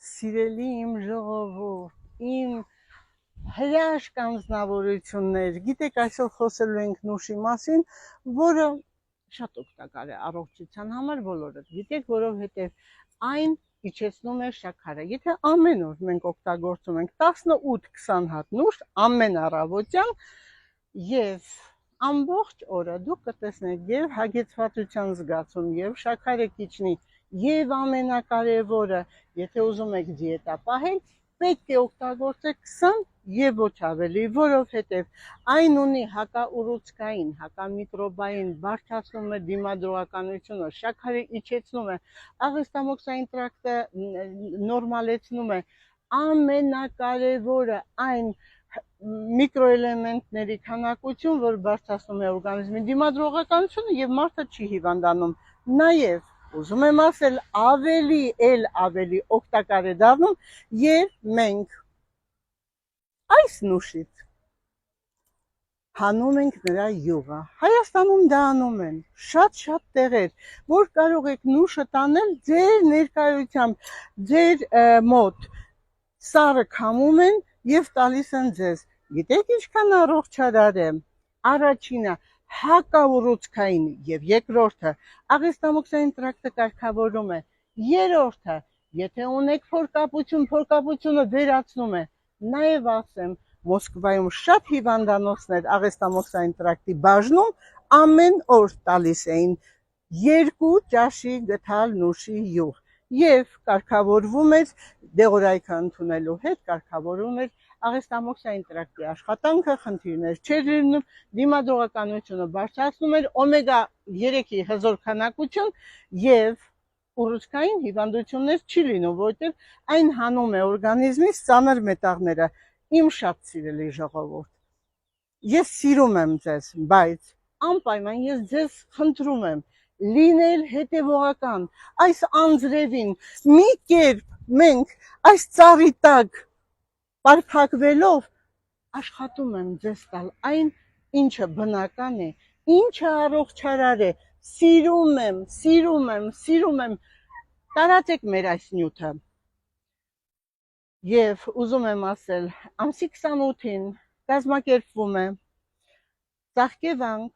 Սիրելի իմ ժողովուրդ, իմ հրաշք անձնավորություններ, գիտեք այսօր խոսելու ենք նուշի մասին, որը շատ օգտակար է առողջության համար բոլորը, գիտեք, որովհետև այն իջեցնում է շաքարը։ Եթե ամեն օր մենք օգտագործում ենք 18-20 հատ նուշ ամեն առավոտյան եւ ամբողջ օրը դուք կտեսնեք եւ հագեցվածության զգացում եւ շաքարը կիջնի եւ ամենակարևորը, եթե ուզում եք դիետա պահել, պետք է օգտագործեք 20 եւ ոչ ավելի, որովհետեւ այն ունի հակաուռուցքային, հակամիկրոբային, բարձրացնում է դիմադրողականությունը, շաքարը իջեցնում է, աղեստամոքսային տրակտը նորմալեցնում է, ամենակարևորը այն միկրոէլեմենտների քանակություն, որ բարձրացնում է օրգանիզմի դիմադրողականությունը եւ մարդը չի հիվանդանում։ Նաեւ ուզում եմ ասել, ավելի օգտակար է դառնում, եւ մենք այս նուշից հանում ենք նրա յուղը։ Հայաստանում դա անում են շատ տեղեր, որ կարող եք նուշը տանել ձեր ներկայությամբ, ձեր մոտ սառը քամում են եւ տալիս են ձեզ։ Գիտեք ինչքան առողջարար է։ Առաջինը հակաուռուցքային եւ երկրորդը աղեստամոքսային տրակտը կարգավորում է, երրորդը եթե ունեք փորկապությունը վերացնում է, նաեւ ասեմ Մոսկվայում շատ հիվանդանոցներ աղեստամոքսային տրակտի բաժնում ամեն օր տալիս էին 2 ճաշի գթալ նուշի յուղ եւ կարգավորվում էր դեղորայքը ընդունելու հետ կարգավորում էր աղեստամոքսային տրակտի աշխատանքը, խնդիրներ չէր լինում, դիմադրողականությունը բարձրացնում էր, օմեգա 3-ի հզոր քանակություն եւ ուռուցքային հիվանդություններ չի լինում, որովհետեւ այն հանում է օրգանիզմի ծանր մետաղները։ Իմ շատ սիրելի ժողովուրդ, ես սիրում եմ ձեզ, բայց անպայման ես ձեզ խնդրում եմ լինել հետևողական այս անձրևին, մի կերպ մենք այս ծառի տակ պարփակվելով աշխատում եմ ձեզ տալ այն, ինչը բնական է, ինչը առողջարար է, սիրում եմ, տարածեք մեր այս նյութը։ Եվ ուզում եմ ասել, ամսի 28-ին կազմակերպվում է Ծաղկևանք,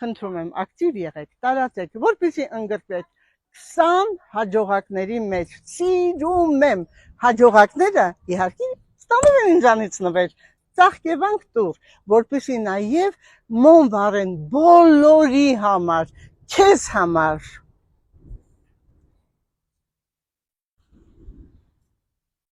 խնդրում եմ ակտիվ եղեք, տարածեք, որպեսզի ընդգրկվեք 20 հաջողակների մեջ, սիրում եմ, հաջողակները իհարկե ստանում են ինձանից նվեր, Ծաղկևանք տուր, որպեսզի նաև մոմ վառեն բոլորի համար, քեզ համար։